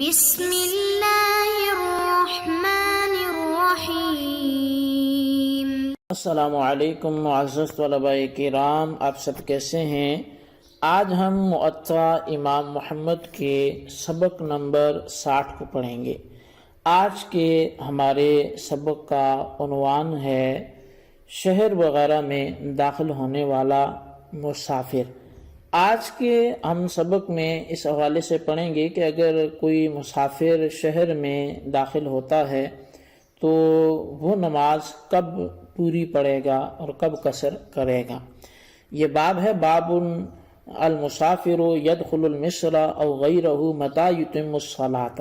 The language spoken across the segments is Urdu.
بسم اللہ الرحمن الرحیم۔ السلام علیکم معزز طلباء کرام، آپ سب کیسے ہیں؟ آج ہم موطا امام محمد کے سبق نمبر 60 کو پڑھیں گے۔ آج کے ہمارے سبق کا عنوان ہے شہر وغیرہ میں داخل ہونے والا مسافر۔ آج کے ہم سبق میں اس حوالے سے پڑھیں گے کہ اگر کوئی مسافر شہر میں داخل ہوتا ہے تو وہ نماز کب پوری پڑھے گا اور کب قصر کرے گا۔ یہ باب ہے باب المسافر یدخل المصر او غیرہ متی یتم الصلاۃ۔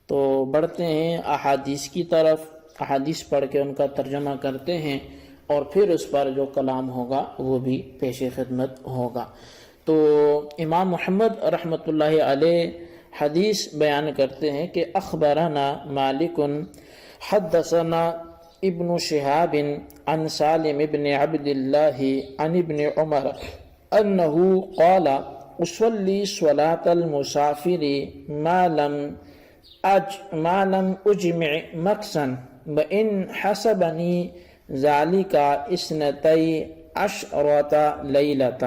تو بڑھتے ہیں احادیث کی طرف، احادیث پڑھ کے ان کا ترجمہ کرتے ہیں اور پھر اس پر جو کلام ہوگا وہ بھی پیش خدمت ہوگا۔ تو امام محمد رحمۃ اللہ علیہ حدیث بیان کرتے ہیں کہ اخبرنا مالک حدثنا ابن شہاب عن سالم ابن عبد اللہ عن ابن عمر انه قال اصلی صلاة المسافر ما لم اجمع مکسا وان حسبنی ذلك 12 لیلۃ۔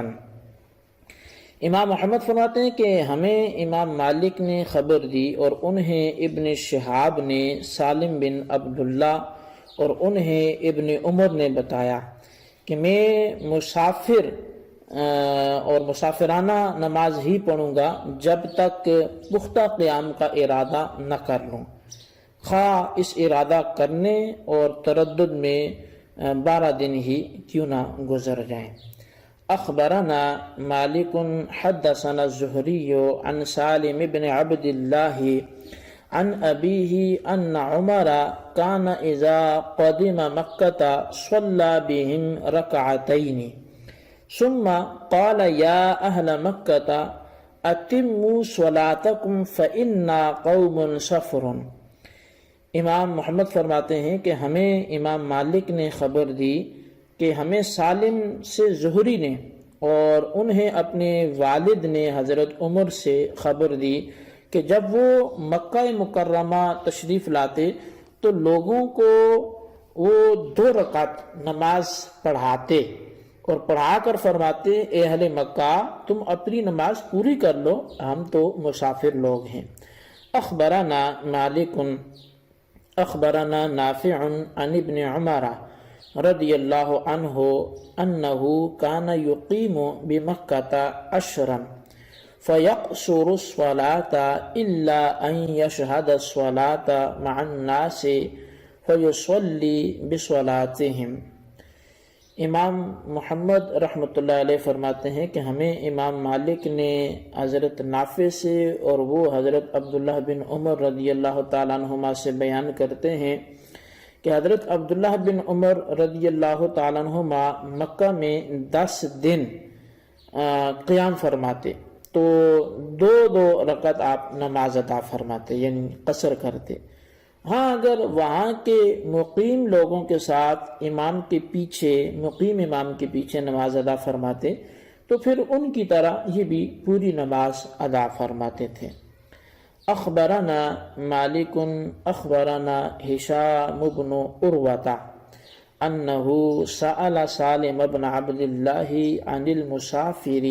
امام محمد فرماتے ہیں کہ ہمیں امام مالک نے خبر دی اور انہیں ابن شہاب نے سالم بن عبداللہ اور انہیں ابن عمر نے بتایا کہ میں مسافر اور مسافرانہ نماز ہی پڑھوں گا جب تک پختہ قیام کا ارادہ نہ کر لوں، خواہ اس ارادہ کرنے اور تردد میں 12 دن ہی کیوں نہ گزر جائیں۔ اخبرنا مالک حدثنا الزہری عن سالم بن عبد اللہ عن ابیہ ان عمر کان اذا قدم مکۃ صلی بہم رکعتین ثم قال یا اہل مکۃ اتموا صلاتکم فانا قوم سفر۔ امام محمد فرماتے ہیں کہ ہمیں امام مالک نے خبر دی کہ ہمیں سالم سے زہری نے اور انہیں اپنے والد نے حضرت عمر سے خبر دی کہ جب وہ مکہ مکرمہ تشریف لاتے تو لوگوں کو وہ 2 رکعت نماز پڑھاتے اور پڑھا کر فرماتے اے اہل مکہ تم اپنی نماز پوری کر لو، ہم تو مسافر لوگ ہیں۔ اخبرنا مالک اخبرنا نافع عن ابن عمر رضی اللہ عنہ انہ کان یقیم بمکۃ 10 فیقصر الصلاۃ الا ان یشہد الصلاۃ مع الناس فیصلی بصلاتہم۔ امام محمد رحمۃ اللہ علیہ فرماتے ہیں کہ ہمیں امام مالک نے حضرت نافع سے اور وہ حضرت عبداللہ بن عمر رضی اللہ تعالیٰ عنہما سے بیان کرتے ہیں کہ حضرت عبداللہ بن عمر رضی اللہ تعالیٰ عنہما مکہ میں 10 دن قیام فرماتے تو 2 رکعت آپ نماز ادا فرماتے یعنی قصر کرتے۔ ہاں اگر وہاں کے مقیم لوگوں کے ساتھ مقیم امام کے پیچھے نماز ادا فرماتے تو پھر ان کی طرح یہ بھی پوری نماز ادا فرماتے تھے۔ اخبرنا مالک اخبرنا ہشام بن عروۃ انہ سأل سالم بن عبد اللہ عن المسافر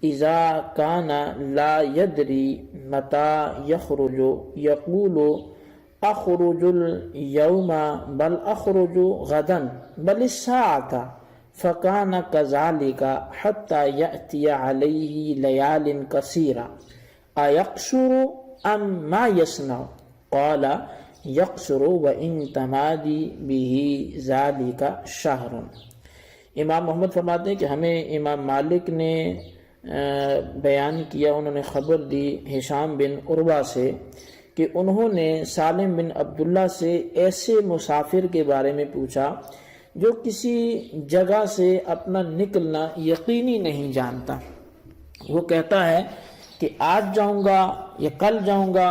اذا کان لا یدری متی یخرج یقول اخرج اليوم بل اخرج غدا بل الساعة فکان کذلک حتی یأتی علیہ لیال کثیرہ اَيَقْصُرُ أَمْ مَا يَصْنَعُ قَالَ يَقْصُرُ وَإِن تَمَادِي بِهِ ذَلِكَ شَهْرٌ۔ امام محمد فرماتے ہیں کہ ہمیں امام مالک نے بیان کیا، انہوں نے خبر دی ہشام بن عروہ سے کہ انہوں نے سالم بن عبداللہ سے ایسے مسافر کے بارے میں پوچھا جو کسی جگہ سے اپنا نکلنا یقینی نہیں جانتا، وہ کہتا ہے کہ آج جاؤں گا یا کل جاؤں گا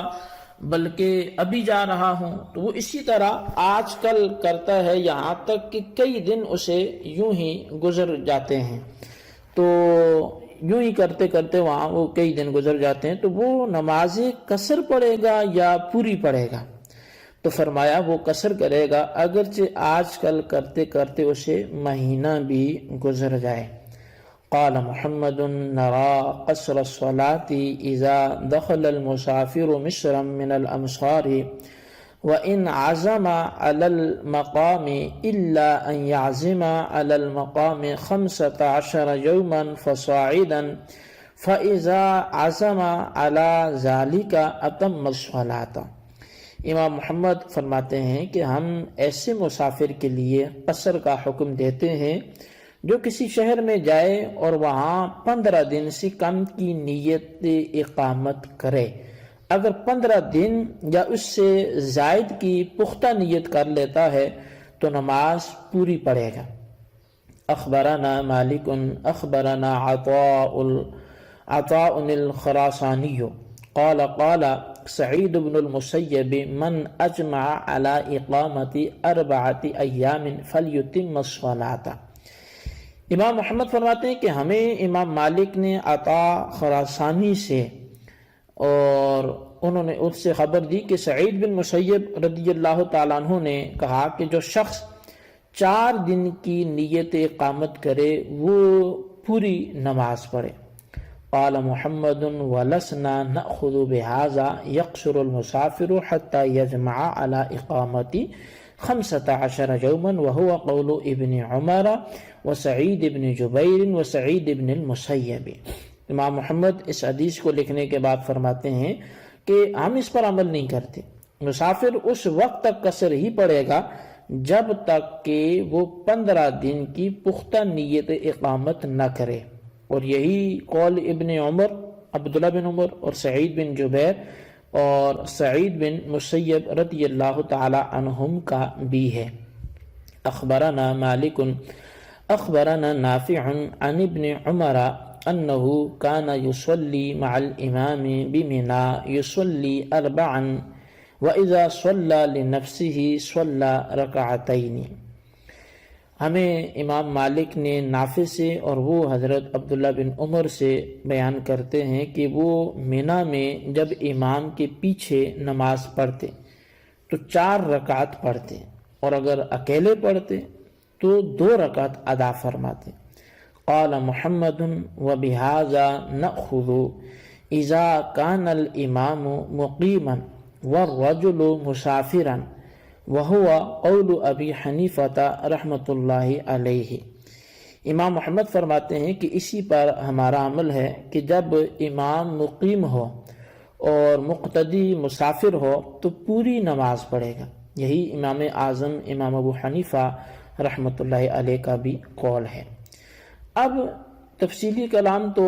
بلکہ ابھی جا رہا ہوں، تو وہ اسی طرح آج کل کرتا ہے یہاں تک کہ کئی دن اسے یوں ہی گزر جاتے ہیں۔ تو یوں ہی کرتے کرتے وہاں وہ کئی دن گزر جاتے ہیں، تو وہ نماز قصر پڑھے گا یا پوری پڑھے گا؟ تو فرمایا وہ قصر کرے گا، اگرچہ آج کل کرتے کرتے اسے مہینہ بھی گزر جائے۔ قال محمد نرى قصر الصلاة اذا دخل المسافر مصرا من الامصار وان عزم على المقام الا ان يعزم على المقام 15 يوما فصاعدا فاذا عزم على ذلك اتم الصلاة۔ امام محمد فرماتے ہیں کہ ہم ایسے مسافر کے لیے قصر کا حکم دیتے ہیں جو کسی شہر میں جائے اور وہاں 15 دن سے کم کی نیت اقامت کرے۔ اگر 15 دن یا اس سے زائد کی پختہ نیت کر لیتا ہے تو نماز پوری پڑھے گا۔ اخبرنا مالک اخبرنا عطاء الخراسانی قال قال سعید بن المسیب من اجمع على اقامت 4 ایام فلیتم الصلاة۔ امام محمد فرماتے ہیں کہ ہمیں امام مالک نے عطاء خراسانی سے اور انہوں نے اس سے خبر دی کہ سعید بن مسیب رضی اللہ تعالیٰ عنہ نے کہا کہ جو شخص 4 دن کی نیت اقامت کرے وہ پوری نماز پڑھے۔ قال محمد ولسنا نأخذ بهذا يقصر المسافر حتى يجمع على اقامت 15 يوما وهو قول ابن عمر وسعید بن جبیر وسعید بن المسیب۔ امام محمد اس حدیث کو لکھنے کے بعد فرماتے ہیں کہ ہم اس پر عمل نہیں کرتے، مسافر اس وقت تک قصر ہی پڑے گا جب تک کہ وہ 15 دن کی پختہ نیت اقامت نہ کرے، اور یہی قول ابن عمر، عبداللہ بن عمر اور سعید بن جبیر اور سعید بن مسیب رضی اللہ تعالی عنہم کا بھی ہے۔ اخبرنا مالک اخبرنا نافع عن ابن عمر انه كان يصلي مع الامام بمنى يصلي 4 واذا صلى لنفسه صلى 2 ہمیں امام مالک نے نافع سے اور وہ حضرت عبداللہ بن عمر سے بیان کرتے ہیں کہ وہ منی میں جب امام کے پیچھے نماز پڑھتے تو 4 رکعت پڑھتے، اور اگر اکیلے پڑھتے تو 2 رکعت ادا فرماتے۔ قال محمد وبهذا نأخذ اذا كان الامام مقیما والرجل مسافرا وهو قول ابی حنیفہ رحمۃ اللہ علیہ۔ امام محمد فرماتے ہیں کہ اسی پر ہمارا عمل ہے کہ جب امام مقیم ہو اور مقتدی مسافر ہو تو پوری نماز پڑھے گا، یہی امام اعظم امام ابو حنیفہ رحمۃ اللہ علیہ کا بھی قول ہے۔ اب تفصیلی کلام تو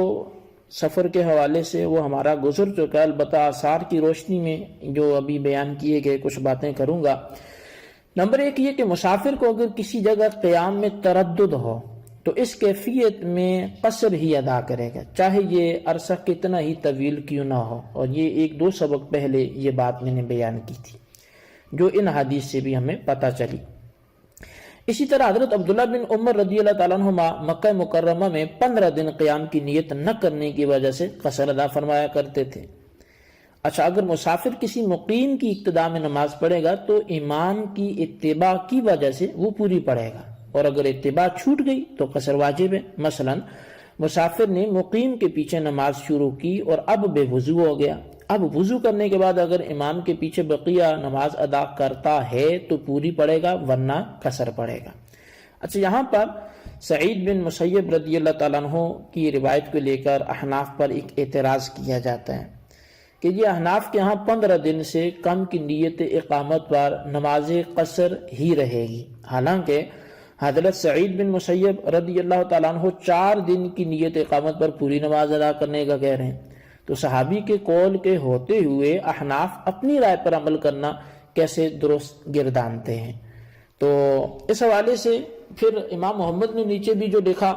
سفر کے حوالے سے وہ ہمارا گزر چکا ہے، البتہ آثار کی روشنی میں جو ابھی بیان کیے گئے کچھ باتیں کروں گا۔ نمبر 1 یہ کہ مسافر کو اگر کسی جگہ قیام میں تردد ہو تو اس کیفیت میں قصر ہی ادا کرے گا، چاہے یہ عرصہ کتنا ہی طویل کیوں نہ ہو، اور یہ 1-2 سبق پہلے یہ بات میں نے بیان کی تھی جو ان حدیث سے بھی ہمیں پتہ چلی۔ اسی طرح حضرت عبداللہ بن عمر رضی اللہ تعالیٰ عنہما مکہ مکرمہ میں 15 دن قیام کی نیت نہ کرنے کی وجہ سے قصر ادا فرمایا کرتے تھے۔ اچھا، اگر مسافر کسی مقیم کی ابتدا میں نماز پڑھے گا تو امام کی اتباع کی وجہ سے وہ پوری پڑھے گا، اور اگر اتباع چھوٹ گئی تو قصر واجب ہے۔ مثلا مسافر نے مقیم کے پیچھے نماز شروع کی اور اب بے وضو ہو گیا، اب وضو کرنے کے بعد اگر امام کے پیچھے بقیہ نماز ادا کرتا ہے تو پوری پڑھے گا، ورنہ قصر پڑھے گا۔ اچھا، یہاں پر سعید بن مسیب رضی اللہ تعالیٰ عنہ کی روایت کو لے کر احناف پر ایک اعتراض کیا جاتا ہے کہ یہ احناف کے ہاں 15 دن سے کم کی نیت اقامت پر نماز قصر ہی رہے گی، حالانکہ حضرت سعید بن مسیب رضی اللہ تعالیٰ عنہ 4 دن کی نیت اقامت پر پوری نماز ادا کرنے کا کہہ رہے ہیں۔ تو صحابی کے قول کے ہوتے ہوئے احناف اپنی رائے پر عمل کرنا کیسے درست گردانتے ہیں؟ تو اس حوالے سے پھر امام محمد نے نیچے بھی جو لکھا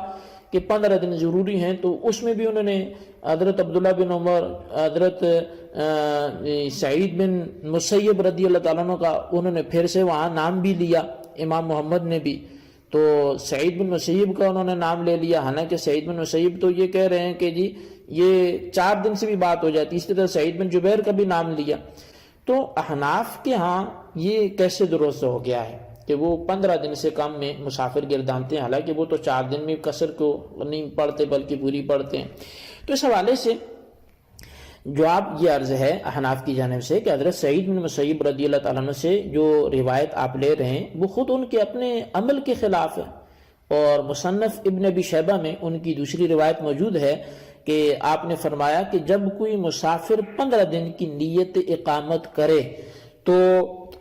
کہ 15 دن ضروری ہیں، تو اس میں بھی انہوں نے حضرت عبداللہ بن عمر، حضرت سعید بن مسیب رضی اللہ تعالیٰ عنہ کا انہوں نے پھر سے وہاں نام بھی لیا، امام محمد نے بھی۔ تو سعید بن مسیب کا انہوں نے نام لے لیا، حالانکہ سعید بن مسیب تو یہ کہہ رہے ہیں کہ جی یہ 4 دن سے بھی بات ہو جاتی، اسی طرح سعید بن جبیر کا بھی نام لیا۔ تو احناف کے ہاں یہ کیسے درست ہو گیا ہے کہ وہ 15 دن سے کم میں مسافر گردانتے ہیں، حالانکہ وہ تو 4 دن میں قصر کو نہیں پڑھتے بلکہ پوری پڑھتے ہیں۔ تو اس حوالے سے جواب یہ عرض ہے احناف کی جانب سے کہ حضرت سعید بن مسیب رضی اللہ تعالیٰ عنہ سے جو روایت آپ لے رہے ہیں وہ خود ان کے اپنے عمل کے خلاف ہے، اور مصنف ابن ابی شیبہ میں ان کی دوسری روایت موجود ہے کہ آپ نے فرمایا کہ جب کوئی مسافر 15 دن کی نیت اقامت کرے تو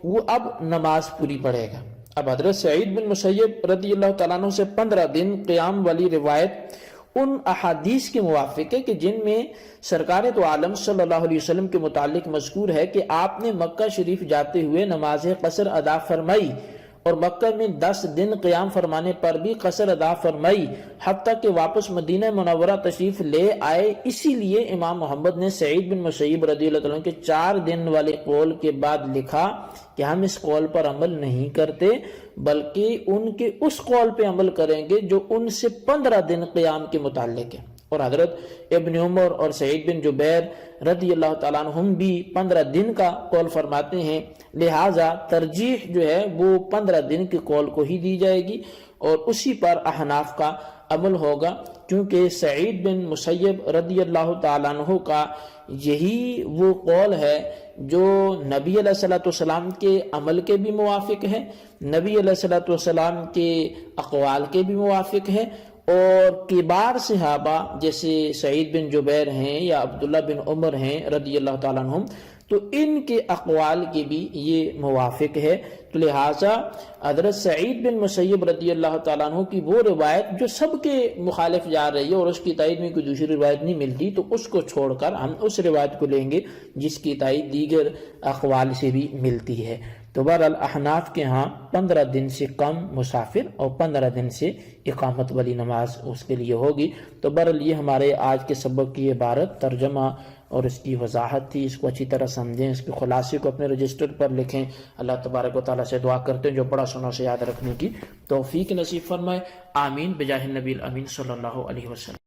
وہ اب نماز پوری پڑھے گا۔ اب حضرت سعید بن مسیب رضی اللہ تعالیٰ عنہ سے 15 دن قیام والی روایت ان احادیث کے موافق ہے کہ جن میں سرکار تو عالم صلی اللہ علیہ وسلم کے متعلق مذکور ہے کہ آپ نے مکہ شریف جاتے ہوئے نماز قصر ادا فرمائی، اور مکہ میں 10 دن قیام فرمانے پر بھی قصر ادا فرمائی، حتیٰ کہ واپس مدینہ منورہ تشریف لے آئے۔ اسی لیے امام محمد نے سعید بن مسیب رضی اللہ عنہ کے 4 دن والے قول کے بعد لکھا کہ ہم اس قول پر عمل نہیں کرتے بلکہ ان کے اس قول پہ عمل کریں گے جو ان سے 15 دن قیام کے متعلق ہے۔ اور حضرت ابن عمر اور سعید بن جبیر رضی اللہ تعالیٰ عنہم بھی 15 دن کا قول فرماتے ہیں، لہٰذا ترجیح جو ہے وہ 15 دن کے قول کو ہی دی جائے گی اور اسی پر احناف کا عمل ہوگا، کیونکہ سعید بن مسیب رضی اللہ تعالیٰ عنہ کا یہی وہ قول ہے جو نبی علیہ الصلوۃ والسلام کے عمل کے بھی موافق ہے، نبی علیہ الصلوۃ والسلام کے اقوال کے بھی موافق ہے، اور کبار صحابہ جیسے سعید بن جبیر ہیں یا عبداللہ بن عمر ہیں رضی اللہ تعالیٰ عنہم، تو ان کے اقوال کے بھی یہ موافق ہے۔ تو لہٰذا حضرت سعید بن مسیب رضی اللہ تعالیٰ عنہ کی وہ روایت جو سب کے مخالف جا رہی ہے اور اس کی تائید میں کوئی دوسری روایت نہیں ملتی، تو اس کو چھوڑ کر ہم اس روایت کو لیں گے جس کی تائید دیگر اقوال سے بھی ملتی ہے۔ تو بہرحال احناف کے ہاں 15 دن سے کم مسافر اور 15 دن سے اقامت والی نماز اس کے لیے ہوگی۔ تو بہرحال یہ ہمارے آج کے سبق کی عبارت، ترجمہ اور اس کی وضاحت تھی، اس کو اچھی طرح سمجھیں، اس کے خلاصے کو اپنے رجسٹر پر لکھیں۔ اللہ تبارک و تعالیٰ سے دعا کرتے ہیں جو پڑھا سنا سے یاد رکھنے کی توفیق نصیب فرمائے، آمین بجاہ النبی الامین صلی اللہ علیہ وسلم۔